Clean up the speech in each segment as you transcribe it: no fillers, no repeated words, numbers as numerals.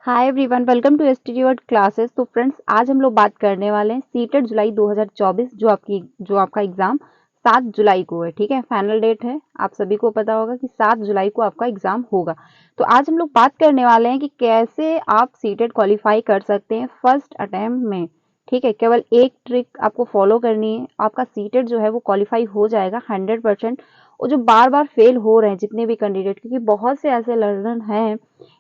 Hi everyone, welcome to STD classes. तो friends, आज हम लोग बात करने वाले हैं सीटेट जुलाई 2024 जो आपका एग्जाम 7 जुलाई को है। ठीक है, फाइनल डेट है। आप सभी को पता होगा कि 7 जुलाई को आपका एग्जाम होगा। तो आज हम लोग बात करने वाले हैं कि कैसे आप सीटेट क्वालिफाई कर सकते हैं फर्स्ट अटेम्प्ट में। ठीक है, केवल एक ट्रिक आपको फॉलो करनी है, आपका सीटेट जो है वो क्वालिफाई हो जाएगा 100%। और जो बार बार फेल हो रहे हैं जितने भी कैंडिडेट, क्योंकि बहुत से ऐसे लर्नर हैं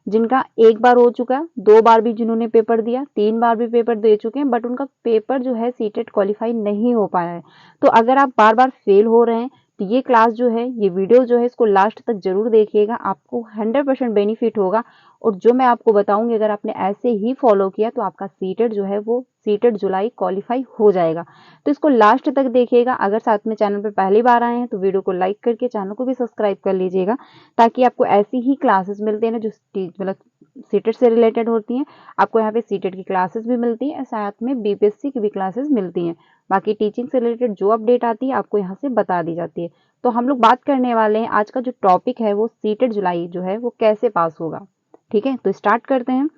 जिनका एक बार हो चुका, 2 बार भी जिन्होंने पेपर दिया, 3 बार भी पेपर दे चुके हैं, बट उनका पेपर जो है सीटेट क्वालिफाई नहीं हो पाया है। तो अगर आप बार बार फेल हो रहे हैं तो ये क्लास जो है, ये वीडियो जो है, इसको लास्ट तक जरूर देखिएगा, आपको 100% बेनिफिट होगा। और जो मैं आपको बताऊंगी, अगर आपने ऐसे ही फॉलो किया तो आपका सीटेट जो है वो सीटेट जुलाई क्वालिफाई हो जाएगा। तो इसको लास्ट तक देखिएगा। अगर साथ में चैनल पर पहली बार आए हैं तो वीडियो को लाइक करके चैनल को भी सब्सक्राइब कर लीजिएगा, ताकि आपको ऐसी ही क्लासेस मिलते हैं ना जो मतलब सीटेट से रिलेटेड होती हैं। आपको यहाँ पे सीटेट की क्लासेस भी मिलती हैं, साथ में बीपीएससी की भी क्लासेस मिलती हैं। बाकी टीचिंग से रिलेटेड जो अपडेट आती है आपको यहाँ से बता दी जाती है। तो हम लोग बात करने वाले हैं, आज का जो टॉपिक है वो सीटेट जुलाई जो है वो कैसे पास होगा। ठीक है, तो स्टार्ट करते हैं।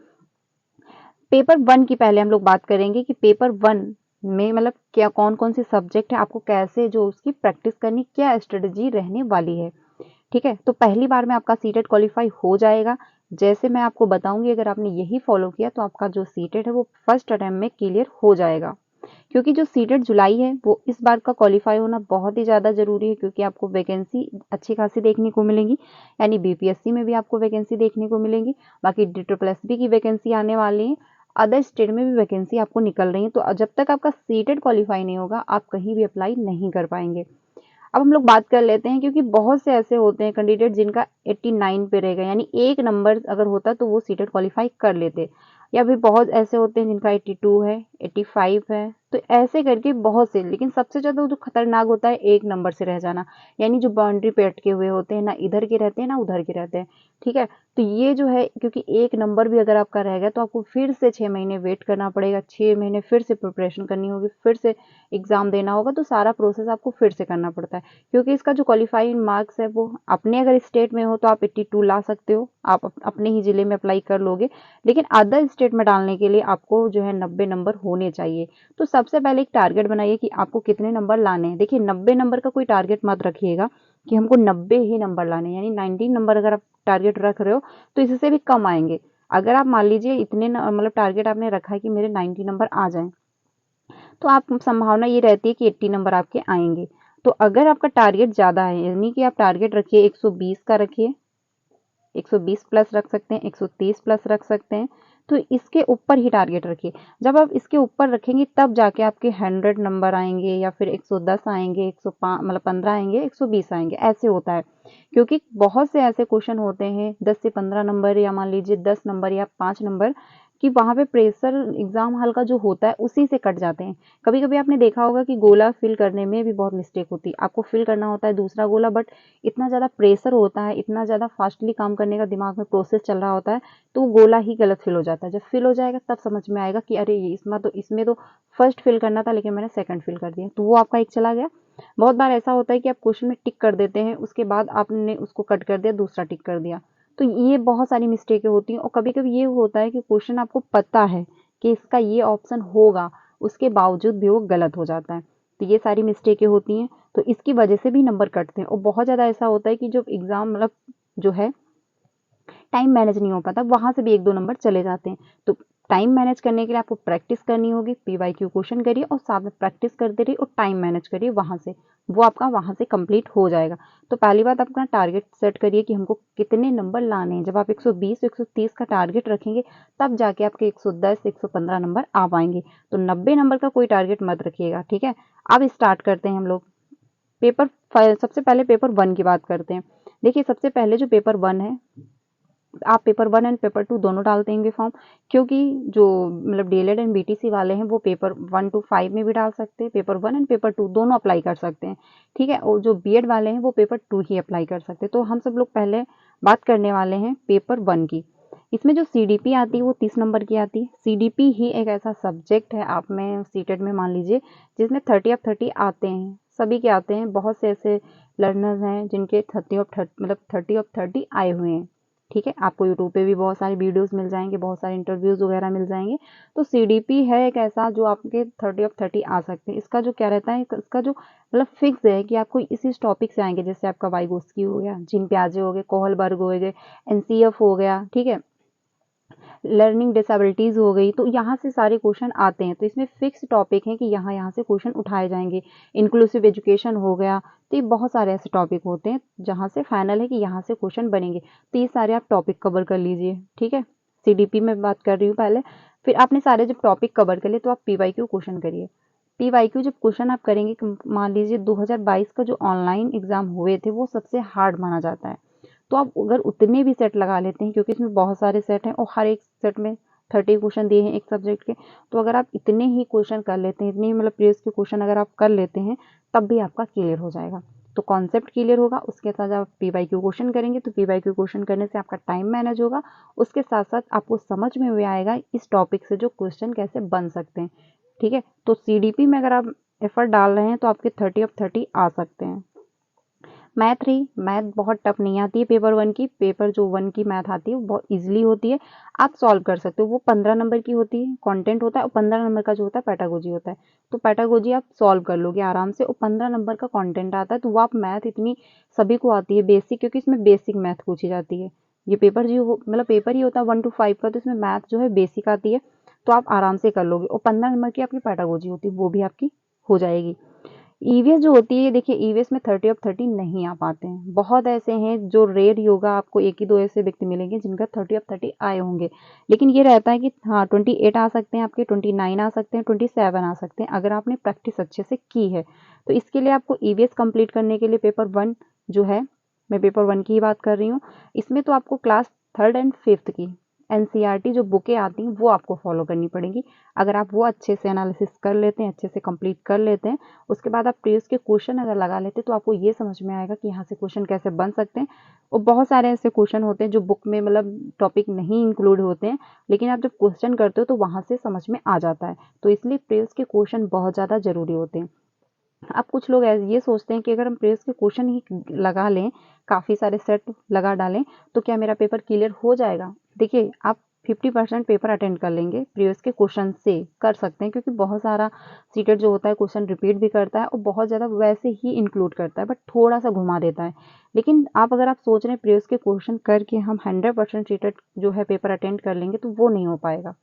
पेपर 1 की पहले हम लोग बात करेंगे कि पेपर 1 में मतलब क्या कौन कौन से सब्जेक्ट है, आपको कैसे जो उसकी प्रैक्टिस करनी, क्या स्ट्रेटजी रहने वाली है। ठीक है, तो पहली बार में आपका सीटेट क्वालिफाई हो जाएगा। जैसे मैं आपको बताऊंगी, अगर आपने यही फॉलो किया तो आपका जो सीटेट है वो फर्स्ट अटेम्प्ट में क्लियर हो जाएगा। क्योंकि जो सीटेट जुलाई है वो इस बार का क्वालिफाई होना बहुत ही ज़्यादा ज़रूरी है, क्योंकि आपको वैकेंसी अच्छी खासी देखने को मिलेगी। यानी बीपीएससी में भी आपको वैकेंसी देखने को मिलेगी, बाकी DSSB की वैकेंसी आने वाली है, अदर स्टेट में भी वैकेंसी आपको निकल रही है। तो जब तक आपका सीटेट क्वालिफाई नहीं होगा आप कहीं भी अप्लाई नहीं कर पाएंगे। अब हम लोग बात कर लेते हैं, क्योंकि बहुत से ऐसे होते हैं कैंडिडेट जिनका 89 पे रहेगा, यानी एक नंबर अगर होता तो वो सीटेट क्वालिफाई कर लेते। या भी बहुत ऐसे होते हैं जिनका 82 है, 85 है, तो ऐसे करके बहुत से। लेकिन सबसे ज़्यादा जो खतरनाक होता है एक नंबर से रह जाना, यानी जो बाउंड्री पे अटके हुए होते हैं, ना इधर के रहते हैं ना उधर के रहते हैं। ठीक है, तो ये जो है, क्योंकि एक नंबर भी अगर आपका रह गया तो आपको फिर से 6 महीने वेट करना पड़ेगा, 6 महीने फिर से प्रिपरेशन करनी होगी, फिर से एग्जाम देना होगा, तो सारा प्रोसेस आपको फिर से करना पड़ता है। क्योंकि इसका जो क्वालिफाइंग मार्क्स है वो अपने अगर स्टेट में हो तो आप 82 ला सकते हो, आप अपने ही जिले में अप्लाई कर लोगे। लेकिन अदर स्टेट में डालने के लिए आपको जो है 90 नंबर होने चाहिए। तो सबसे पहले एक टारगेट बनाइए कि आपको कितने नंबर लाने हैं। देखिए, 90 नंबर का कोई टारगेट मत रखिएगा कि हमको 90 ही नंबर लाने, यानी 19 नंबर अगर आप टारगेट रख रहे हो तो इससे भी कम आएंगे। अगर आप मान लीजिए इतने मतलब टारगेट आपने रखा है कि मेरे 90 नंबर आ जाएं, तो आप संभावना ये रहती है कि 80 नंबर आपके आएंगे। तो अगर आपका टारगेट ज़्यादा है, यानी कि आप टारगेट रखिए 120 का रखिए, 120 प्लस रख सकते हैं, 130 प्लस रख सकते हैं, तो इसके ऊपर ही टारगेट रखिए। जब आप इसके ऊपर रखेंगे तब जाके आपके 100 नंबर आएंगे, या फिर 110 आएंगे, 105 मतलब 15 आएंगे, 120 आएंगे, ऐसे होता है। क्योंकि बहुत से ऐसे क्वेश्चन होते हैं 10 से 15 नंबर, या मान लीजिए 10 नंबर या 5 नंबर, कि वहाँ पे प्रेशर एग्जाम हॉल का जो होता है उसी से कट जाते हैं। कभी कभी आपने देखा होगा कि गोला फिल करने में भी बहुत मिस्टेक होती है, आपको फिल करना होता है दूसरा गोला, बट इतना ज़्यादा प्रेशर होता है, इतना ज़्यादा फास्टली काम करने का दिमाग में प्रोसेस चल रहा होता है, तो वो गोला ही गलत फिल हो जाता है। जब फिल हो जाएगा तब समझ में आएगा कि अरे ये इसमें तो फर्स्ट फिल करना था लेकिन मैंने सेकंड फिल कर दिया, तो वो आपका एक चला गया। बहुत बार ऐसा होता है कि आप क्वेश्चन में टिक कर देते हैं, उसके बाद आपने उसको कट कर दिया, दूसरा टिक कर दिया, तो ये बहुत सारी मिस्टेकें होती हैं। और कभी कभी ये होता है कि क्वेश्चन आपको पता है कि इसका ये ऑप्शन होगा, उसके बावजूद भी वो गलत हो जाता है। तो ये सारी मिस्टेकें होती हैं, तो इसकी वजह से भी नंबर कटते हैं। और बहुत ज़्यादा ऐसा होता है कि जब एग्ज़ाम मतलब जो है टाइम मैनेज नहीं हो पाता, वहाँ से भी 1-2 नंबर चले जाते हैं। तो टाइम मैनेज करने के लिए आपको प्रैक्टिस करनी होगी, पीवाईक्यू क्वेश्चन करिए और साथ में प्रैक्टिस करते रहिए और टाइम मैनेज करिए, वहाँ से वो आपका वहाँ से कंप्लीट हो जाएगा। तो पहली बात, अपना टारगेट सेट करिए कि हमको कितने नंबर लाने हैं। जब आप 120 130 का टारगेट रखेंगे तब जाके आपके 110 115 नंबर आ पाएंगे। तो 90 नंबर का कोई टारगेट मत रखिएगा। ठीक है, अब स्टार्ट करते हैं हम लोग सबसे पहले पेपर 1 की बात करते हैं। देखिए, सबसे पहले जो पेपर 1 है, आप पेपर 1 एंड पेपर 2 दोनों डाल देंगे फॉर्म, क्योंकि जो मतलब डीएलएड एंड बीटीसी वाले हैं वो पेपर 1 to 5 में भी डाल सकते हैं, पेपर 1 एंड पेपर 2 दोनों अप्लाई कर सकते हैं। ठीक है, और जो बीएड वाले हैं वो पेपर 2 ही अप्लाई कर सकते हैं। तो हम सब लोग पहले बात करने वाले हैं पेपर 1 की। इसमें जो सीडीपी आती है वो 30 नंबर की आती है। सीडीपी ही एक ऐसा सब्जेक्ट है आप में सीटेट में मान लीजिए जिसमें 30 ऑफ 30 आते हैं, सभी के आते हैं। बहुत से ऐसे लर्नर्स हैं जिनके 30 ऑफ 30 आए हुए हैं। ठीक है। आपको यूट्यूब पे भी बहुत सारे वीडियोस मिल जाएंगे, बहुत सारे इंटरव्यूज वगैरह मिल जाएंगे। तो सीडीपी है एक ऐसा जो आपके 30 ऑफ 30 आ सकते हैं। इसका जो क्या रहता है, इसका जो मतलब फिक्स है कि आपको इस टॉपिक से आएंगे, जैसे आपका वाइगोस्की हो गया, जीन प्याजे हो गए, कोहलबर्ग हो गए, एनसीएफ हो गया, ठीक है, लर्निंग डिसेबिलिटीज हो गई, तो यहाँ से सारे क्वेश्चन आते हैं। तो इसमें फिक्स टॉपिक है कि यहाँ से क्वेश्चन उठाए जाएंगे। इंक्लूसिव एजुकेशन हो गया, तो ये बहुत सारे ऐसे टॉपिक होते हैं जहाँ से फाइनल है कि यहाँ से क्वेश्चन बनेंगे। तो ये सारे आप टॉपिक कवर कर लीजिए, ठीक है। सीडीपी में बात कर रही हूँ पहले। फिर आपने सारे जब टॉपिक कवर कर लिए तो आप पीवाईक्यू क्वेश्चन करिए। पीवाईक्यू जब क्वेश्चन आप करेंगे, मान लीजिए 2022 का जो ऑनलाइन एग्जाम हुए थे वो सबसे हार्ड माना जाता है। तो आप अगर उतने भी सेट लगा लेते हैं, क्योंकि इसमें बहुत सारे सेट हैं और हर एक सेट में 30 क्वेश्चन दिए हैं एक सब्जेक्ट के, तो अगर आप इतने ही क्वेश्चन कर लेते हैं, इतने मतलब प्रीवियस के क्वेश्चन अगर आप कर लेते हैं, तब भी आपका क्लियर हो जाएगा। तो कॉन्सेप्ट क्लियर होगा, उसके साथ आप पीवाईक्यू क्वेश्चन करेंगे, तो पीवाईक्यू क्वेश्चन करने से आपका टाइम मैनेज होगा। उसके साथ साथ आपको समझ में भी आएगा इस टॉपिक से जो क्वेश्चन कैसे बन सकते हैं, ठीक है। तो सीडीपी में अगर आप एफर्ट डाल रहे हैं तो आपके 30 ऑफ 30 आ सकते हैं। मैथ बहुत टफ नहीं आती है पेपर 1 की। पेपर जो 1 की मैथ आती है वो बहुत इजीली होती है, आप सॉल्व कर सकते हो। वो 15 नंबर की होती है, कंटेंट होता है, और 15 नंबर का जो होता है पेडागोजी होता है। तो पेडागोजी आप सॉल्व कर लोगे आराम से, और 15 नंबर का कंटेंट आता है। तो वो आप मैथ इतनी सभी को आती है बेसिक, क्योंकि इसमें बेसिक मैथ पूछी जाती है। ये पेपर जो मतलब पेपर ही होता है 1 to 5 का, तो इसमें मैथ जो है बेसिक आती है, तो आप आराम से कर लोगे। और 15 नंबर की आपकी पेडागोजी होती है, वो भी आपकी हो जाएगी। ईवीएस जो होती है, देखिए ईवीएस में 30 ऑफ 30 नहीं आ पाते हैं। बहुत ऐसे हैं जो रेयर योगा, आपको एक ही दो ऐसे व्यक्ति मिलेंगे जिनका 30 ऑफ 30 आए होंगे। लेकिन ये रहता है कि हाँ 28 आ सकते हैं आपके, 29 आ सकते हैं, 27 आ सकते हैं, अगर आपने प्रैक्टिस अच्छे से की है। तो इसके लिए आपको ईवीएस कंप्लीट करने के लिए पेपर 1 जो है, मैं पेपर 1 की ही बात कर रही हूँ, इसमें तो आपको क्लास 3rd एंड 5th की एनसीईआरटी जो बुकें आती हैं वो आपको फॉलो करनी पड़ेगी। अगर आप वो अच्छे से एनालिसिस कर लेते हैं, अच्छे से कंप्लीट कर लेते हैं, उसके बाद आप प्रीवियस के क्वेश्चन अगर लगा लेते हैं, तो आपको ये समझ में आएगा कि यहाँ से क्वेश्चन कैसे बन सकते हैं। और बहुत सारे ऐसे क्वेश्चन होते हैं जो बुक में मतलब टॉपिक नहीं इंक्लूड होते हैं, लेकिन आप जब क्वेश्चन करते हो तो वहाँ से समझ में आ जाता है। तो इसलिए प्रीवियस के क्वेश्चन बहुत ज़्यादा जरूरी होते हैं। अब कुछ लोग ये सोचते हैं कि अगर हम प्रीवियस के क्वेश्चन ही लगा लें, काफ़ी सारे सेट लगा डालें, तो क्या मेरा पेपर क्लियर हो जाएगा। देखिए आप 50% पेपर अटेंड कर लेंगे, प्रीवियस के क्वेश्चन से कर सकते हैं, क्योंकि बहुत सारा सीटेट जो होता है क्वेश्चन रिपीट भी करता है और बहुत ज़्यादा वैसे ही इंक्लूड करता है, बट थोड़ा सा घुमा देता है। लेकिन आप अगर आप सोच रहे हैं प्रीवियस के क्वेश्चन करके हम 100% सीटेट जो है पेपर अटेंड कर लेंगे, तो वो नहीं हो पाएगा।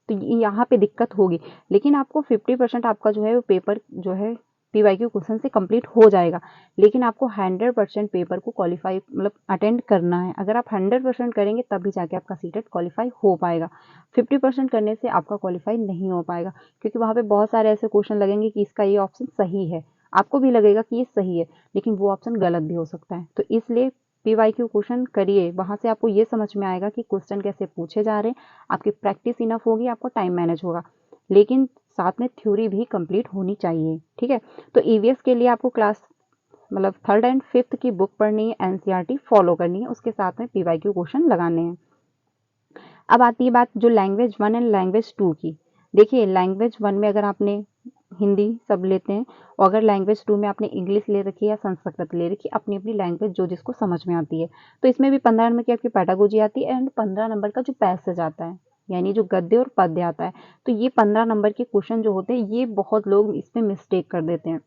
तो यहाँ पे दिक्कत होगी। लेकिन आपको 50% आपका जो है वो पेपर जो है पीवाईक्यू क्वेश्चन से कंप्लीट हो जाएगा। लेकिन आपको 100% पेपर को क्वालिफाई मतलब अटेंड करना है। अगर आप 100% करेंगे तभी जाके आपका सीटेट क्वालिफाई हो पाएगा। 50% करने से आपका क्वालिफाई नहीं हो पाएगा, क्योंकि वहाँ पे बहुत सारे ऐसे क्वेश्चन लगेंगे कि इसका ये ऑप्शन सही है, आपको भी लगेगा कि ये सही है, लेकिन वो ऑप्शन गलत भी हो सकता है। तो इसलिए पीवाईक्यू क्वेश्चन करिए, वहाँ से आपको ये समझ में आएगा कि क्वेश्चन कैसे पूछे जा रहे हैं, आपकी प्रैक्टिस इनफ होगी, आपको टाइम मैनेज होगा। लेकिन साथ में थ्योरी भी कंप्लीट होनी चाहिए, ठीक है। तो ईवीएस के लिए आपको क्लास मतलब 3rd एंड 5th की बुक पढ़नी है, एनसीईआरटी फॉलो करनी है, उसके साथ में पीवाईक्यू क्वेश्चन लगाने हैं। अब आती है बात जो लैंग्वेज 1 एंड लैंग्वेज 2 की। देखिए लैंग्वेज 1 में अगर आपने हिंदी सब लेते हैं, और अगर लैंग्वेज 2 में आपने इंग्लिश ले रखी है या संस्कृत ले रखी है, अपनी अपनी लैंग्वेज जो जिसको समझ में आती है, तो इसमें भी 15 नंबर की आपकी पेडागोजी आती है, एंड 15 नंबर का जो पैसेज आता है, यानी जो गद्य और पद्य आता है। तो ये 15 नंबर के क्वेश्चन जो होते हैं, ये बहुत लोग इसमें मिस्टेक कर देते हैं।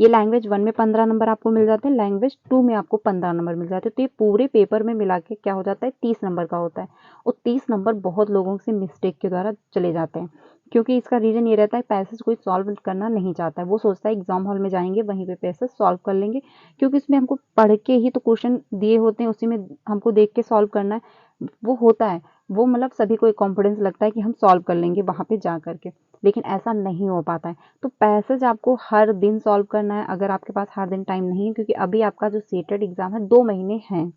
ये लैंग्वेज 1 में 15 नंबर आपको मिल जाते हैं, लैंग्वेज 2 में आपको 15 नंबर मिल जाते हैं। तो ये पूरे पेपर में मिला के क्या हो जाता है, 30 नंबर का होता है। और 30 नंबर बहुत लोगों से मिस्टेक के द्वारा चले जाते हैं, क्योंकि इसका रीजन ये रहता है पैसेज कोई सॉल्व करना नहीं चाहता है। वो सोचता है एग्जाम हॉल में जाएंगे वहीं पे पैसेज सॉल्व कर लेंगे, क्योंकि इसमें हमको पढ़ के ही तो क्वेश्चन दिए होते हैं, उसी में हमको देख के सॉल्व करना है। वो होता है, वो मतलब सभी को एक कॉन्फिडेंस लगता है कि हम सॉल्व कर लेंगे वहां पे जा करके, लेकिन ऐसा नहीं हो पाता है। तो पैसेज आपको हर दिन सॉल्व करना है, अगर आपके पास हर दिन टाइम नहीं है, क्योंकि अभी आपका जो सीटेड एग्जाम है 2 महीने हैं,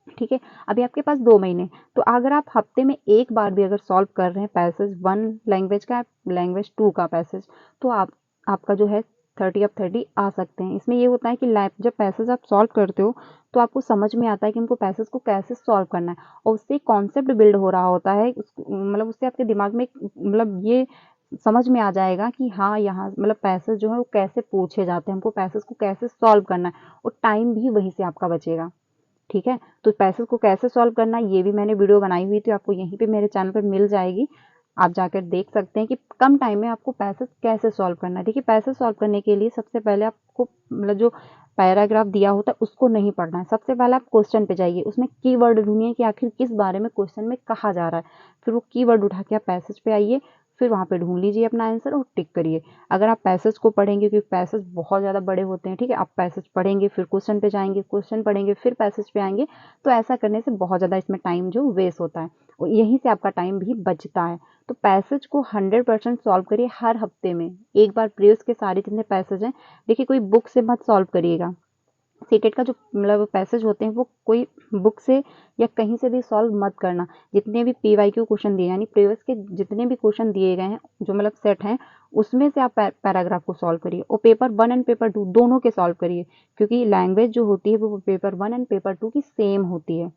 ठीक है। अभी आपके पास 2 महीने, तो अगर आप हफ्ते में एक बार भी अगर सॉल्व कर रहे हैं पैसेज 1 लैंग्वेज का, लैंग्वेज 2 का पैसेज, तो आपका जो है 30 ऑफ 30 आ सकते हैं। इसमें ये होता है कि जब पैसेज आप सॉल्व करते हो तो आपको समझ में आता है कि हमको पैसेज को कैसे सॉल्व करना है, और उससे कॉन्सेप्ट बिल्ड हो रहा होता है। मतलब उससे आपके दिमाग में मतलब ये समझ में आ जाएगा कि हाँ यहाँ मतलब पैसेज जो है वो कैसे पूछे जाते हैं, हमको पैसेज को कैसे सॉल्व करना है, और टाइम भी वहीं से आपका बचेगा। ठीक है। तो पैसेज को कैसे सॉल्व करना है ये भी मैंने वीडियो बनाई हुई थी, आपको यहीं पे मेरे चैनल पर मिल जाएगी, आप जाकर देख सकते हैं कि कम टाइम में आपको पैसेज कैसे सॉल्व करना है। देखिए पैसेज सॉल्व करने के लिए सबसे पहले आपको मतलब जो पैराग्राफ दिया होता है उसको नहीं पढ़ना है, सबसे पहले आप क्वेश्चन पे जाइए, उसमें कीवर्ड ढूंढिए कि आखिर किस बारे में क्वेश्चन में कहा जा रहा है, फिर वो कीवर्ड उठा के आप पैसेज पे आइए, फिर वहाँ पे ढूंढ लीजिए अपना आंसर और टिक करिए। अगर आप पैसेज को पढ़ेंगे, क्योंकि पैसेज बहुत ज़्यादा बड़े होते हैं, ठीक है, आप पैसेज पढ़ेंगे फिर क्वेश्चन पे जाएंगे, क्वेश्चन पढ़ेंगे फिर पैसेज पे आएंगे, तो ऐसा करने से बहुत ज़्यादा इसमें टाइम जो वेस्ट होता है और यहीं से आपका टाइम भी बचता है। तो पैसेज को 100% सॉल्व करिए हर हफ्ते में एक बार। प्रीवियस के सारे जितने पैसेज हैं, देखिए कोई बुक से मत सॉल्व करिएगा, सीटेट का जो मतलब पैसेज होते हैं वो कोई बुक से या कहीं से भी सॉल्व मत करना। जितने भी पीवाईक्यू क्वेश्चन दिए यानी प्रीवियस के जितने भी क्वेश्चन दिए गए हैं जो मतलब सेट हैं, उसमें से आप पैराग्राफ को सॉल्व करिए और पेपर 1 एंड पेपर 2 दोनों के सॉल्व करिए, क्योंकि लैंग्वेज जो होती है वो पेपर 1 एंड पेपर 2 की सेम होती है,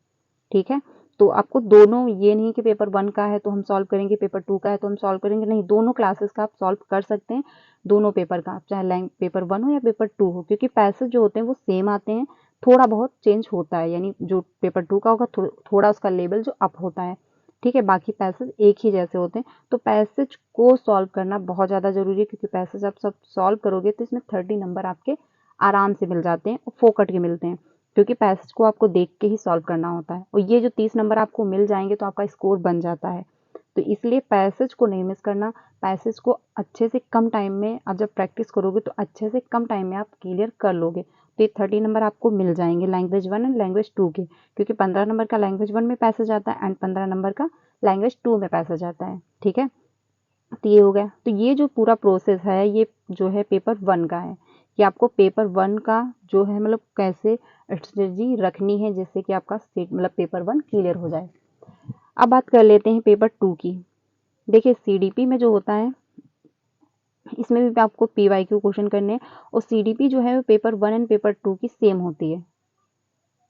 ठीक है। तो आपको दोनों, ये नहीं कि पेपर 1 का है तो हम सॉल्व करेंगे, पेपर 2 का है तो हम सॉल्व करेंगे, नहीं, दोनों क्लासेस का आप सॉल्व कर सकते हैं, दोनों पेपर का, चाहे पेपर 1 हो या पेपर 2 हो, क्योंकि पैसेज जो होते हैं वो सेम आते हैं, थोड़ा बहुत चेंज होता है, यानी जो पेपर 2 का होगा थोड़ा उसका लेवल जो अप होता है, ठीक है, बाकी पैसेज एक ही जैसे होते हैं। तो पैसेज को सॉल्व करना बहुत ज़्यादा जरूरी है, क्योंकि पैसेज आप सब सॉल्व करोगे तो इसमें 30 नंबर आपके आराम से मिल जाते हैं और फोकट के मिलते हैं, क्योंकि पैसेज को आपको देख के ही सॉल्व करना होता है और ये जो 30 नंबर आपको मिल जाएंगे तो आपका स्कोर बन जाता है। तो इसलिए पैसेज को नहीं मिस करना, पैसेज को अच्छे से कम टाइम में आप जब प्रैक्टिस करोगे तो अच्छे से कम टाइम में आप क्लियर कर लोगे, तो ये 30 नंबर आपको मिल जाएंगे लैंग्वेज 1 एंड लैंग्वेज 2 के, क्योंकि 15 नंबर का लैंग्वेज 1 में पैसेज आता है एंड 15 नंबर का लैंग्वेज 2 में पैसेज आता है, ठीक है। तो ये हो गया। तो ये जो पूरा प्रोसेस है ये जो है पेपर 1 का है, कि आपको पेपर 1 का जो है मतलब कैसे स्ट्रेटजी रखनी है जिससे कि आपका मतलब पेपर 1 क्लियर हो जाए। अब बात कर लेते हैं पेपर 2 की। देखिए सीडीपी में जो होता है इसमें भी आपको पीवाईक्यू क्वेश्चन करने हैं और सीडीपी जो है पेपर 1 एंड पेपर 2 की सेम होती है,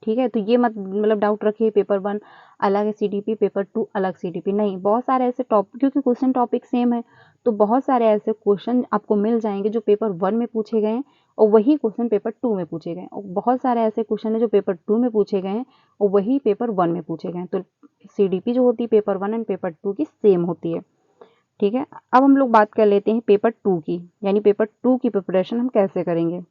ठीक है। तो ये मत मतलब डाउट रखिए पेपर 1 अलग है सीडीपी, पेपर 2 अलग सीडीपी, नहीं, बहुत सारे ऐसे टॉपिक, क्योंकि क्वेश्चन टॉपिक सेम है तो बहुत सारे ऐसे क्वेश्चन आपको मिल जाएंगे जो पेपर 1 में पूछे गए हैं और वही क्वेश्चन पेपर 2 में पूछे गए, और बहुत सारे ऐसे क्वेश्चन है जो पेपर 2 में पूछे गए हैं और वही पेपर 1 में पूछे गए। तो सीडीपी जो होती है पेपर 1 एंड पेपर 2 की सेम होती है, ठीक है। अब हम लोग बात कर लेते हैं पेपर 2 की, यानी पेपर 2 की प्रिपरेशन हम कैसे करेंगे।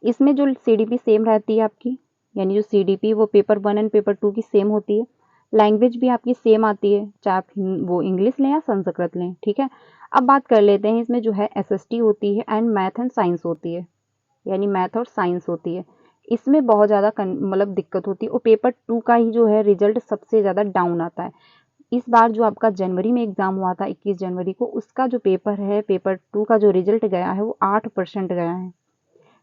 इसमें जो सीडीपी सेम रहती है आपकी, यानी जो सीडीपी वो पेपर 1 एंड पेपर 2 की सेम होती है, लैंग्वेज भी आपकी सेम आती है, चाहे आप वो इंग्लिश लें या संस्कृत लें, ठीक है। अब बात कर लेते हैं इसमें जो है एसएसटी होती है एंड मैथ एंड साइंस होती है, यानी मैथ और साइंस होती है। इसमें बहुत ज़्यादा मतलब दिक्कत होती है और पेपर 2 का ही जो है रिजल्ट सबसे ज़्यादा डाउन आता है। इस बार जो आपका जनवरी में एग्जाम हुआ था 21 जनवरी को, उसका जो पेपर है पेपर 2 का जो रिजल्ट गया है वो 8% गया है,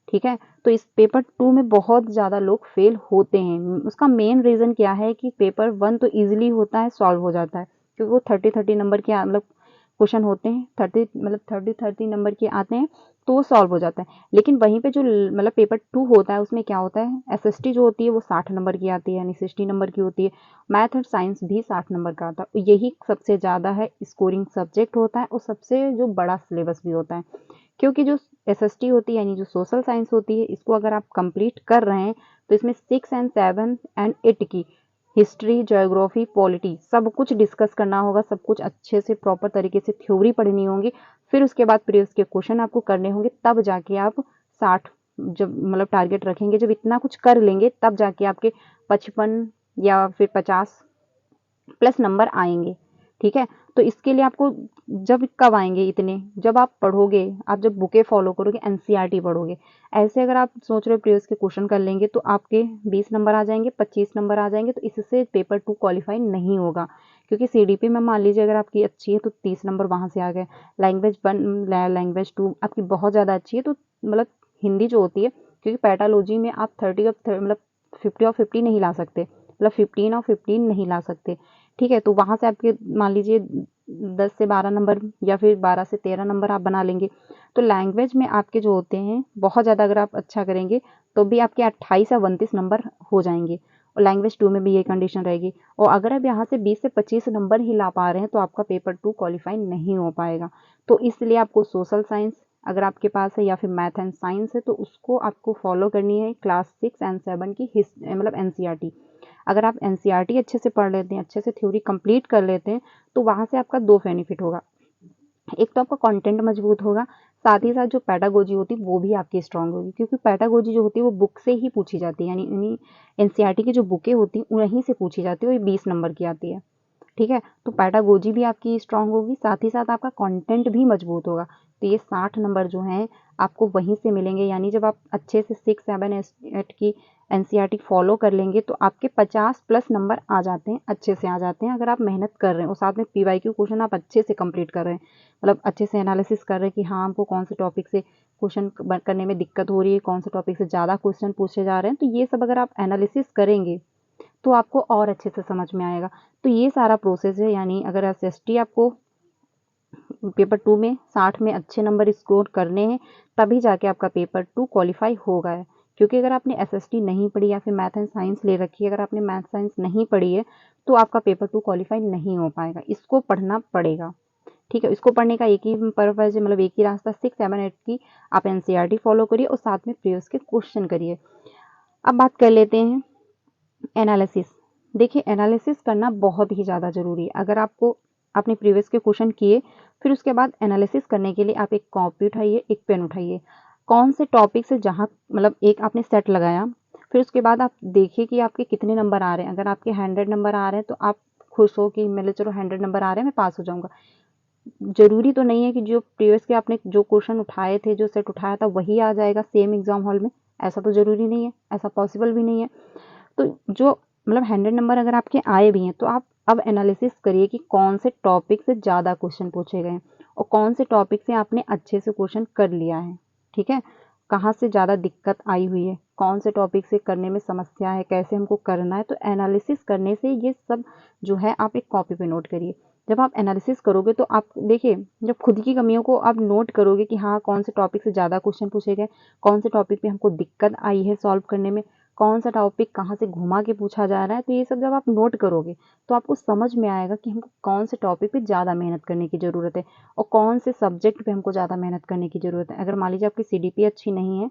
ठीक है। तो इस पेपर 2 में बहुत ज़्यादा लोग फेल होते हैं, उसका मेन रीज़न क्या है कि पेपर 1 तो ईजिली होता है, सॉल्व हो जाता है, क्योंकि वो 30 नंबर के मतलब क्वेश्चन होते हैं, 30 नंबर के आते हैं तो वो सॉल्व हो जाता है। लेकिन वहीं पे जो मतलब पेपर 2 होता है उसमें क्या होता है, एसएसटी जो होती है वो 60 नंबर की आती है, यानी 60 नंबर की होती है, मैथ और साइंस भी 60 नंबर का आता है, यही सबसे ज़्यादा है स्कोरिंग सब्जेक्ट होता है और सबसे जो बड़ा सिलेबस भी होता है, क्योंकि जो एसएसटी होती है यानी जो सोशल साइंस होती है, इसको अगर आप कंप्लीट कर रहे हैं तो इसमें 6 एंड 7 एंड 8 की हिस्ट्री, ज्योग्राफी, पॉलिटी सब कुछ डिस्कस करना होगा, सब कुछ अच्छे से प्रॉपर तरीके से थ्योरी पढ़नी होगी, फिर उसके बाद प्रीवियस के क्वेश्चन आपको करने होंगे, तब जाके आप 60 जब मतलब टारगेट रखेंगे, जब इतना कुछ कर लेंगे तब जाके आपके 55 या फिर 50 प्लस नंबर आएंगे, ठीक है। तो इसके लिए आपको जब कब आएंगे इतने, जब आप पढ़ोगे, आप जब बुकें फॉलो करोगे, एनसीईआरटी पढ़ोगे, ऐसे अगर आप सोच रहे हो प्रीवियस के क्वेश्चन कर लेंगे तो आपके 20 नंबर आ जाएंगे, 25 नंबर आ जाएंगे, तो इससे पेपर 2 क्वालिफाई नहीं होगा, क्योंकि सीडीपी में मान लीजिए अगर आपकी अच्छी है तो 30 नंबर वहाँ से आ गए, लैंग्वेज 1 लैंग्वेज 2 आपकी बहुत ज़्यादा अच्छी है तो मतलब हिंदी जो होती है, क्योंकि पैथोलॉजी में आप 30 मतलब 50 और 50 नहीं ला सकते, मतलब 15 और 15 नहीं ला सकते, ठीक है। तो वहाँ से आपके मान लीजिए 10 से 12 नंबर या फिर 12 से 13 नंबर आप बना लेंगे, तो लैंग्वेज में आपके जो होते हैं बहुत ज़्यादा अगर आप अच्छा करेंगे तो भी आपके 28 या 29 नंबर हो जाएंगे, और लैंग्वेज 2 में भी ये कंडीशन रहेगी, और अगर आप यहाँ से 20 से 25 नंबर ही ला पा रहे हैं तो आपका पेपर 2 क्वालिफाई नहीं हो पाएगा। तो इसलिए आपको सोशल साइंस अगर आपके पास है, या फिर मैथ एंड साइंस है, तो उसको आपको फॉलो करनी है क्लास 6 एंड 7 की मतलब एनसीईआरटी। अगर आप एनसीईआरटी अच्छे से पढ़ लेते हैं, अच्छे से थ्योरी कंप्लीट कर लेते हैं, तो वहाँ से आपका 2 बेनिफिट होगा। एक तो आपका कंटेंट मजबूत होगा, साथ ही साथ जो पेडागोजी होती है वो भी आपकी स्ट्रांग होगी, क्योंकि पेडागोजी जो होती है वो बुक से ही पूछी जाती है, यानी एनसीईआरटी की जो बुकें होती हैं वहीं से पूछी जाती है, वो 20 नंबर की आती है। ठीक है, तो पेडागोजी भी आपकी स्ट्रांग होगी, साथ ही साथ आपका कंटेंट भी मजबूत होगा। तो ये 60 नंबर जो हैं आपको वहीं से मिलेंगे, यानी जब आप अच्छे से 6, 7, 8 की एनसीईआरटी फॉलो कर लेंगे तो आपके 50+ नंबर आ जाते हैं, अच्छे से आ जाते हैं, अगर आप मेहनत कर रहे हैं और साथ में पीवाईक्यू क्वेश्चन आप अच्छे से कंप्लीट कर रहे हैं, मतलब अच्छे से एनालिसिस कर रहे हैं कि हाँ हमको कौन से टॉपिक से क्वेश्चन करने में दिक्कत हो रही है, कौन से टॉपिक से ज़्यादा क्वेश्चन पूछे जा रहे हैं। तो ये सब अगर आप एनालिसिस करेंगे तो आपको और अच्छे से समझ में आएगा। तो ये सारा प्रोसेस है, यानी अगर एसएसटी आपको पेपर 2 में 60 में अच्छे नंबर स्कोर करने हैं, तभी जाके आपका पेपर 2 क्वालिफाई होगा है। क्योंकि अगर आपने एसएसटी नहीं पढ़ी या फिर मैथ एंड साइंस ले रखी है, अगर आपने मैथ साइंस नहीं पढ़ी है तो आपका पेपर 2 क्वालिफाई नहीं हो पाएगा, इसको पढ़ना पड़ेगा। ठीक है, इसको पढ़ने का एक ही पर्पज है, मतलब एक ही रास्ता, 6, 7, 8 की आप एनसीईआरटी फॉलो करिए और साथ में प्रीवियस के क्वेश्चन करिए। अब बात कर लेते हैं एनालिसिस। देखिए, एनालिसिस करना बहुत ही ज़्यादा ज़रूरी है। अगर आपको आपने प्रीवियस के क्वेश्चन किए, फिर उसके बाद एनालिसिस करने के लिए आप एक कॉपी उठाइए, एक पेन उठाइए, कौन से टॉपिक से जहाँ मतलब एक आपने सेट लगाया, फिर उसके बाद आप देखिए कि आपके कितने नंबर आ रहे हैं। अगर आपके 100 नंबर आ रहे हैं तो आप खुश हो कि मेरे चलो 100 नंबर आ रहे हैं, मैं पास हो जाऊँगा। ज़रूरी तो नहीं है कि जो प्रीवियस के आपने जो क्वेश्चन उठाए थे, जो सेट उठाया था, वही आ जाएगा सेम एग्जाम हॉल में, ऐसा तो ज़रूरी नहीं है, ऐसा पॉसिबल भी नहीं है। तो जो मतलब 100 नंबर अगर आपके आए भी हैं, तो आप अब एनालिसिस करिए कि कौन से टॉपिक से ज़्यादा क्वेश्चन पूछे गए हैं और कौन से टॉपिक से आपने अच्छे से क्वेश्चन कर लिया है। ठीक है, कहाँ से ज़्यादा दिक्कत आई हुई है, कौन से टॉपिक से करने में समस्या है, कैसे हमको करना है। तो एनालिसिस करने से ये सब जो है आप एक कॉपी पे नोट करिए। जब आप एनालिसिस करोगे तो आप देखिए, जब खुद की कमियों को आप नोट करोगे कि हाँ कौन से टॉपिक से ज़्यादा क्वेश्चन पूछे गए, कौन से टॉपिक पे हमको दिक्कत आई है सॉल्व करने में, कौन सा टॉपिक कहाँ से घुमा के पूछा जा रहा है, तो ये सब जब आप नोट करोगे तो आपको समझ में आएगा कि हमको कौन से टॉपिक पे ज़्यादा मेहनत करने की ज़रूरत है और कौन से सब्जेक्ट पे हमको ज़्यादा मेहनत करने की ज़रूरत है। अगर मान लीजिए आपकी सीडीपी अच्छी नहीं है,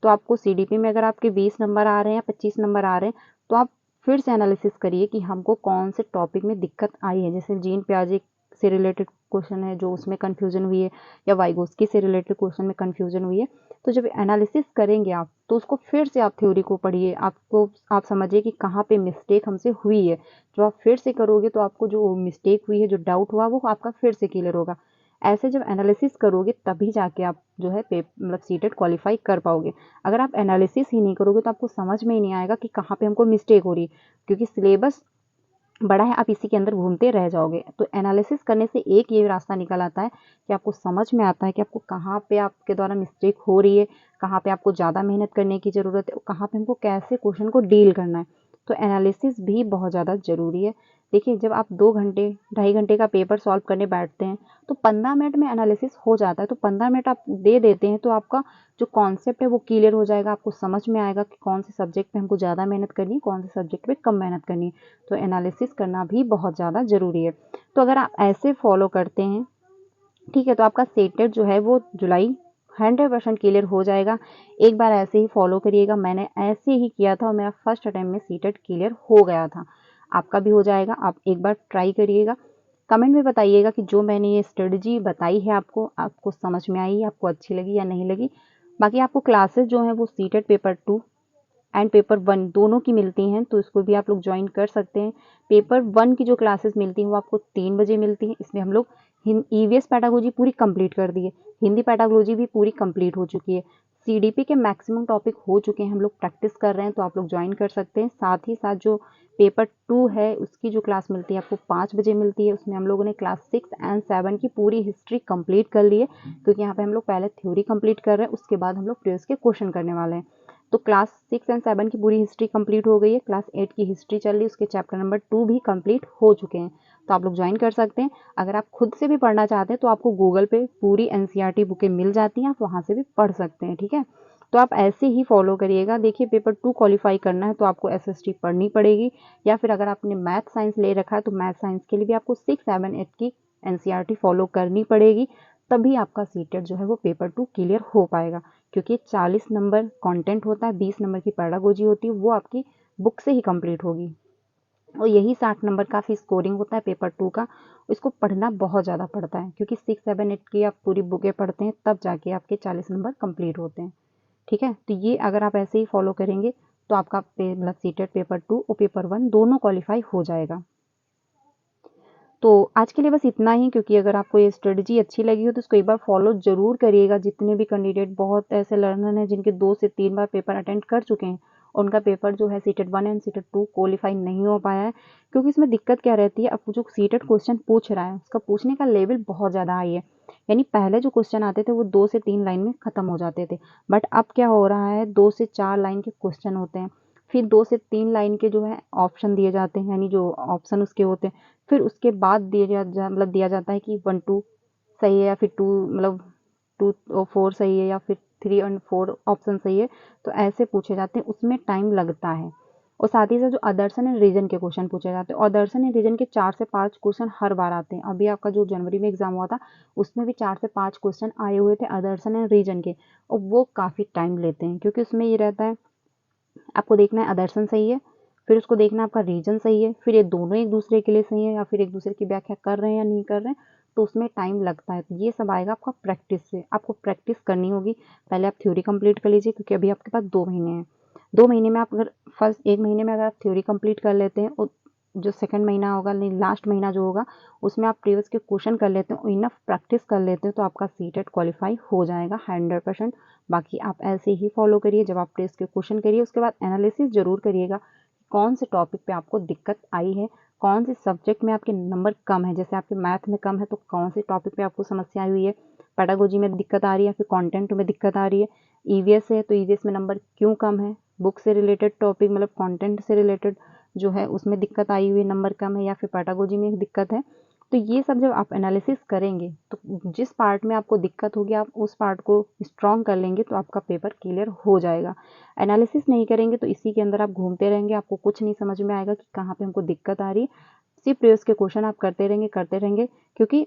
तो आपको सीडीपी में अगर आपके 20 नंबर आ रहे हैं या 25 नंबर आ रहे हैं, तो आप फिर से एनालिसिस करिए कि हमको कौन से टॉपिक में दिक्कत आई है। जैसे जीन पियाजे से रिलेटेड क्वेश्चन है जो उसमें कन्फ्यूजन हुई है, या वाइगोस्की से रिलेटेड क्वेश्चन में कन्फ्यूजन हुई है, तो जब एनालिसिस करेंगे आप तो उसको फिर से आप थ्योरी को पढ़िए, आपको आप समझिए कि कहाँ पे मिस्टेक हमसे हुई है। जो आप फिर से करोगे तो आपको जो मिस्टेक हुई है, जो डाउट हुआ, वो आपका फिर से क्लियर होगा। ऐसे जब एनालिसिस करोगे तभी जाके आप जो है मतलब सीटेट क्वालिफाई कर पाओगे। अगर आप एनालिसिस ही नहीं करोगे तो आपको समझ में ही नहीं आएगा कि कहाँ पे हमको मिस्टेक हो रही है, क्योंकि सिलेबस बड़ा है, आप इसी के अंदर घूमते रह जाओगे। तो एनालिसिस करने से एक ये रास्ता निकल आता है कि आपको समझ में आता है कि आपको कहाँ पे आपके द्वारा मिस्टेक हो रही है, कहाँ पे आपको ज़्यादा मेहनत करने की ज़रूरत है और कहाँ पे हमको कैसे क्वेश्चन को डील करना है। तो एनालिसिस भी बहुत ज़्यादा ज़रूरी है। देखिए, जब आप 2 घंटे 2.5 घंटे का पेपर सॉल्व करने बैठते हैं तो 15 मिनट में एनालिसिस हो जाता है। तो 15 मिनट आप दे देते हैं तो आपका जो कॉन्सेप्ट है वो क्लियर हो जाएगा, आपको समझ में आएगा कि कौन से सब्जेक्ट पे हमको ज़्यादा मेहनत करनी है, कौन से सब्जेक्ट पे कम मेहनत करनी है। तो एनालिसिस करना भी बहुत ज़्यादा ज़रूरी है। तो अगर आप ऐसे फॉलो करते हैं, ठीक है, तो आपका सीटेट जो है वो जुलाई 100% क्लियर हो जाएगा। एक बार ऐसे ही फॉलो करिएगा, मैंने ऐसे ही किया था और मेरा फर्स्ट अटेम्प्ट में सीटेट क्लियर हो गया था। आपका भी हो जाएगा, आप एक बार ट्राई करिएगा। कमेंट में बताइएगा कि जो मैंने ये स्ट्रेटजी बताई है आपको समझ में आई, आपको अच्छी लगी या नहीं लगी। बाकी आपको क्लासेस जो हैं वो सीटेट पेपर 2 एंड पेपर 1 दोनों की मिलती हैं, तो इसको भी आप लोग ज्वाइन कर सकते हैं। पेपर 1 की जो क्लासेस मिलती हैं वो आपको 3 बजे मिलती हैं। इसमें हम लोग ईवीएस पैडागोजी पूरी कंप्लीट कर दी है, हिंदी पैडागोजी भी पूरी कंप्लीट हो चुकी है, सीडीपी के मैक्सिमम टॉपिक हो चुके हैं, हम लोग प्रैक्टिस कर रहे हैं, तो आप लोग ज्वाइन कर सकते हैं। साथ ही साथ जो पेपर 2 है उसकी जो क्लास मिलती है आपको 5 बजे मिलती है, उसमें हम लोगों ने क्लास 6 एंड 7 की पूरी हिस्ट्री कंप्लीट कर ली है, क्योंकि यहाँ पे हम लोग पहले थ्योरी कंप्लीट कर रहे हैं, उसके बाद हम लोग प्रीवियस के क्वेश्चन करने वाले हैं। तो क्लास 6 एंड 7 की पूरी हिस्ट्री कंप्लीट हो गई है, क्लास 8 की हिस्ट्री चल रही है, उसके चैप्टर नंबर 2 भी कंप्लीट हो चुके हैं, तो आप लोग ज्वाइन कर सकते हैं। अगर आप खुद से भी पढ़ना चाहते हैं तो आपको गूगल पे पूरी एनसीईआरटी बुकें मिल जाती हैं, आप वहाँ से भी पढ़ सकते हैं। ठीक है, तो आप ऐसे ही फॉलो करिएगा। देखिए, पेपर 2 क्वालिफाई करना है तो आपको एसएसटी पढ़नी पड़ेगी, या फिर अगर आपने मैथ साइंस ले रखा है तो मैथ साइंस के लिए भी आपको 6, 7, 8 की एनसीईआरटी फॉलो करनी पड़ेगी, तभी आपका सीटेट जो है वो पेपर 2 क्लियर हो पाएगा, क्योंकि 40 नंबर कंटेंट होता है, 20 नंबर की पेडागोजी होती है, वो आपकी बुक से ही कंप्लीट होगी, और यही 60 नंबर का फिर स्कोरिंग होता है पेपर 2 का। इसको पढ़ना बहुत ज़्यादा पड़ता है, क्योंकि 6, 7, 8 की आप पूरी बुकें पढ़ते हैं तब जाके आपके 40 नंबर कंप्लीट होते हैं। ठीक है, तो ये अगर आप ऐसे ही फॉलो करेंगे तो आपका मतलब सीटेट पेपर 2 और पेपर 1 दोनों क्वालिफाई हो जाएगा। तो आज के लिए बस इतना ही, क्योंकि अगर आपको ये स्ट्रेटजी अच्छी लगी हो तो इसको एक बार फॉलो जरूर करिएगा। जितने भी कैंडिडेट, बहुत ऐसे लर्नर हैं जिनके 2 से 3 बार पेपर अटेंड कर चुके हैं, उनका पेपर जो है सीटेट 1 एंड सीटेट 2 क्वालिफाई नहीं हो पाया है। क्योंकि इसमें दिक्कत क्या रहती है, अब जो सीटेट क्वेश्चन पूछ रहा है उसका पूछने का लेवल बहुत ज़्यादा हाई है। यानी पहले जो क्वेश्चन आते थे वो 2 से 3 लाइन में खत्म हो जाते थे, बट अब क्या हो रहा है, 2 से 4 लाइन के क्वेश्चन होते हैं, फिर 2 से 3 लाइन के जो है ऑप्शन दिए जाते हैं, यानी जो ऑप्शन उसके होते हैं, फिर उसके बाद दिया जाता है कि 1 2 सही है या फिर 2 मतलब 2 और 4 सही है या फिर 3 और 4 ऑप्शन सही है। तो ऐसे पूछे जाते हैं, उसमें टाइम लगता है। और साथ ही साथ जो अदर्शन एंड रीजन के क्वेश्चन पूछे जाते हैं, और अदर्शन एंड रीजन के 4 से 5 क्वेश्चन हर बार आते हैं। अभी आपका जो जनवरी में एग्जाम हुआ था उसमें भी 4 से 5 क्वेश्चन आए हुए थे अदर्शन एंड रीजन के, और वो काफ़ी टाइम लेते हैं, क्योंकि उसमें ये रहता है आपको देखना है अदर्शन सही है, फिर उसको देखना है आपका रीजन सही है, फिर ये दोनों एक दूसरे के लिए सही है या फिर एक दूसरे की व्याख्या कर रहे हैं या नहीं कर रहे हैं, तो उसमें टाइम लगता है। तो ये सब आएगा आपका प्रैक्टिस से, आपको प्रैक्टिस करनी होगी। पहले आप थ्योरी कंप्लीट कर लीजिए, क्योंकि अभी आपके पास 2 महीने हैं। 2 महीने में आप अगर फर्स्ट 1 महीने में अगर आप थ्योरी कंप्लीट कर लेते हैं, और जो सेकंड महीना होगा, नहीं लास्ट महीना जो होगा, उसमें आप प्रीवियस के क्वेश्चन कर लेते हैं और इनफ प्रैक्टिस कर लेते हैं, तो आपका सीटेट क्वालिफाई हो जाएगा 100%। बाकी आप ऐसे ही फॉलो करिए, जब आप टेस्ट के क्वेश्चन करिए उसके बाद एनालिसिस जरूर करिएगा, कौन से टॉपिक पे आपको दिक्कत आई है, कौन से सब्जेक्ट में आपके नंबर कम है। जैसे आपके मैथ में कम है तो कौन से टॉपिक पे आपको समस्या आई हुई है, पेडागोजी में दिक्कत आ रही है, फिर कंटेंट में दिक्कत आ रही है, ईवीएस है तो ईवीएस में नंबर क्यों कम है, बुक से रिलेटेड टॉपिक मतलब कंटेंट से रिलेटेड जो है उसमें दिक्कत आई हुई है, नंबर कम है, या फिर पेडागोजी में दिक्कत है। तो ये सब जब आप एनालिसिस करेंगे तो जिस पार्ट में आपको दिक्कत होगी आप उस पार्ट को स्ट्रॉन्ग कर लेंगे, तो आपका पेपर क्लियर हो जाएगा। एनालिसिस नहीं करेंगे तो इसी के अंदर आप घूमते रहेंगे, आपको कुछ नहीं समझ में आएगा कि कहाँ पे हमको दिक्कत आ रही है। सिर्फ प्रीवियस के क्वेश्चन आप करते रहेंगे, क्योंकि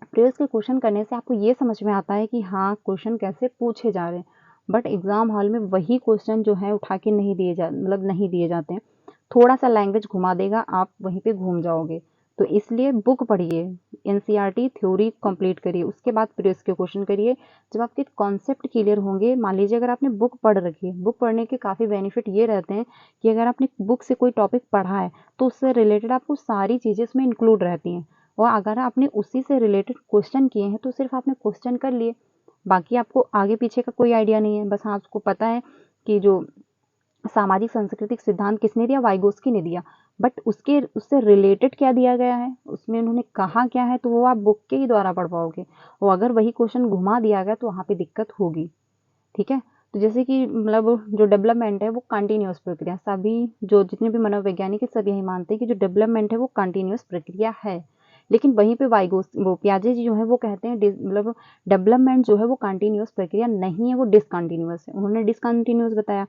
प्रीवियस के क्वेश्चन करने से आपको ये समझ में आता है कि हाँ क्वेश्चन कैसे पूछे जा रहे हैं, बट एग्जाम हॉल में वही क्वेश्चन जो है उठा के नहीं दिए जाते हैं। थोड़ा सा लैंग्वेज घुमा देगा, आप वहीं पे घूम जाओगे। तो इसलिए बुक पढ़िए, एनसीईआरटी थ्योरी कंप्लीट करिए, उसके बाद प्रीवियस के क्वेश्चन करिए। जब आपके कॉन्सेप्ट क्लियर होंगे, मान लीजिए अगर आपने बुक पढ़ रखी है, बुक पढ़ने के काफ़ी बेनिफिट ये रहते हैं कि अगर आपने बुक से कोई टॉपिक पढ़ा है तो उससे रिलेटेड आपको सारी चीज़ें उसमें इंक्लूड रहती हैं, और अगर आपने उसी से रिलेटेड क्वेश्चन किए हैं तो सिर्फ आपने क्वेश्चन कर लिए, बाकी आपको आगे पीछे का कोई आइडिया नहीं है। बस हाँ आपको पता है कि जो सामाजिक सांस्कृतिक सिद्धांत किसने दिया, वाइगोस्की ने दिया, बट उससे रिलेटेड क्या दिया गया है, उसमें उन्होंने कहा क्या है, तो वो आप बुक के ही द्वारा पढ़ पाओगे। और अगर वही क्वेश्चन घुमा दिया गया तो वहाँ पे दिक्कत होगी। ठीक है, तो जैसे कि मतलब जो डेवलपमेंट है वो कंटिन्यूअस प्रक्रिया, सभी जो जितने भी मनोवैज्ञानिक है सब यही मानते हैं कि जो डेवलपमेंट है वो कंटिन्यूअस प्रक्रिया है। लेकिन वहीं पे वो पियाजे जी जो है वो कहते हैं मतलब डेवलपमेंट जो है वो कंटिन्यूअस प्रक्रिया नहीं है, वो डिसकंटिन्यूअस है, उन्होंने डिसकंटिन्यूअस बताया।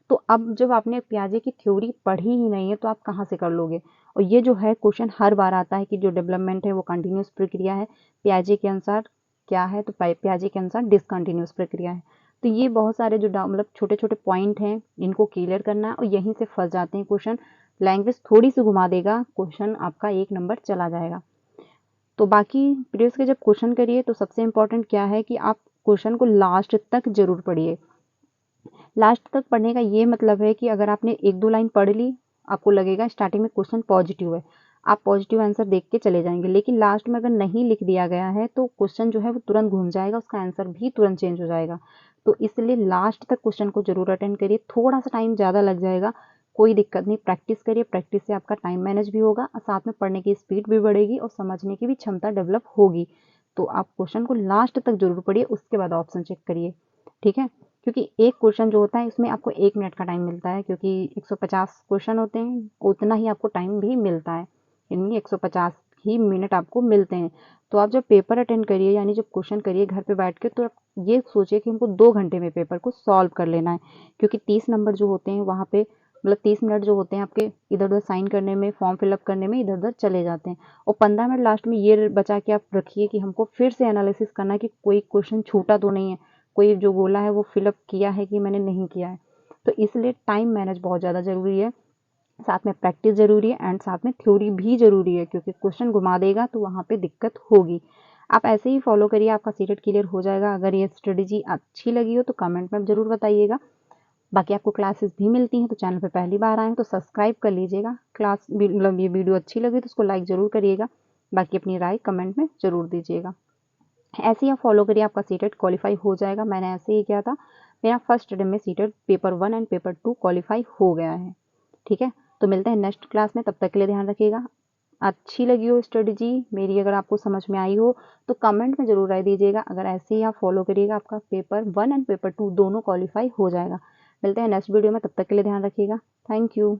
तो अब जब आपने पियाजे की थ्योरी पढ़ी ही नहीं है तो आप कहाँ से कर लोगे। और ये जो है क्वेश्चन हर बार आता है कि जो डेवलपमेंट है वो कंटिन्यूअस प्रक्रिया है, पियाजे के अनुसार क्या है, तो पियाजे के अनुसार डिसकंटिन्यूअस प्रक्रिया है। तो ये बहुत सारे जो मतलब छोटे छोटे पॉइंट हैं इनको क्लियर करना है, और यहीं से फंस जाते हैं क्वेश्चन। लैंग्वेज थोड़ी सी घुमा देगा, क्वेश्चन आपका 1 नंबर चला जाएगा। तो बाकी प्रीवियस के जब क्वेश्चन करिए तो सबसे इम्पोर्टेंट क्या है कि आप क्वेश्चन को लास्ट तक जरूर पढ़िए। लास्ट तक पढ़ने का ये मतलब है कि अगर आपने 1-2 लाइन पढ़ ली, आपको लगेगा स्टार्टिंग में क्वेश्चन पॉजिटिव है, आप पॉजिटिव आंसर देख के चले जाएंगे, लेकिन लास्ट में अगर नहीं लिख दिया गया है तो क्वेश्चन जो है वो तुरंत घूम जाएगा, उसका आंसर भी तुरंत चेंज हो जाएगा। तो इसलिए लास्ट तक क्वेश्चन को जरूर अटेंड करिए, थोड़ा सा टाइम ज़्यादा लग जाएगा, कोई दिक्कत नहीं, प्रैक्टिस करिए, प्रैक्टिस से आपका टाइम मैनेज भी होगा और साथ में पढ़ने की स्पीड भी बढ़ेगी और समझने की भी क्षमता डेवलप होगी। तो आप क्वेश्चन को लास्ट तक जरूर पढ़िए, उसके बाद ऑप्शन चेक करिए। ठीक है, क्योंकि एक क्वेश्चन जो होता है उसमें आपको 1 मिनट का टाइम मिलता है, क्योंकि 150 क्वेश्चन होते हैं, उतना ही आपको टाइम भी मिलता है, यानी 150 ही मिनट आपको मिलते हैं। तो आप जब पेपर अटेंड करिए यानी जब क्वेश्चन करिए घर पे बैठ के, तो आप ये सोचिए कि हमको 2 घंटे में पेपर को सॉल्व कर लेना है, क्योंकि 30 नंबर जो होते हैं वहाँ पे मतलब 30 मिनट जो होते हैं आपके इधर उधर साइन करने में, फॉर्म फिलअप करने में इधर उधर चले जाते हैं। और 15 मिनट लास्ट में ये बचा के आप रखिए कि हमको फिर से एनालिसिस करना है कि कोई क्वेश्चन छूटा तो नहीं है, कोई जो बोला है वो फिलअप किया है कि मैंने नहीं किया है। तो इसलिए टाइम मैनेज बहुत ज़्यादा ज़रूरी है, साथ में प्रैक्टिस ज़रूरी है एंड साथ में थ्योरी भी ज़रूरी है, क्योंकि क्वेश्चन घुमा देगा तो वहाँ पे दिक्कत होगी। आप ऐसे ही फॉलो करिए, आपका सीटेट क्लियर हो जाएगा। अगर ये स्ट्रेटेजी अच्छी लगी हो तो कमेंट में ज़रूर बताइएगा। बाकी आपको क्लासेस भी मिलती हैं, तो चैनल पे पहली बार आए हैं तो सब्सक्राइब कर लीजिएगा। क्लास मतलब ये वीडियो अच्छी लगी तो उसको लाइक ज़रूर करिएगा। बाकी अपनी राय कमेंट में ज़रूर दीजिएगा। ऐसे ही आप फॉलो करिए, आपका सीटेट क्वालिफाई हो जाएगा। मैंने ऐसे ही किया था, मेरा फर्स्ट अटेम्प्ट में CTET paper 1 and paper 2 qualify हो गया है। ठीक है, तो मिलते हैं नेक्स्ट क्लास में, तब तक के लिए ध्यान रखिएगा। अच्छी लगी हो स्ट्रेटेजी मेरी, अगर आपको समझ में आई हो तो कमेंट में ज़रूर राय दीजिएगा। अगर ऐसे ही आप फॉलो करिएगा, आपका पेपर 1 एंड पेपर 2 दोनों क्वालिफाई हो जाएगा। मिलते हैं नेक्स्ट वीडियो में, तब तक के लिए ध्यान रखिएगा। Thank you.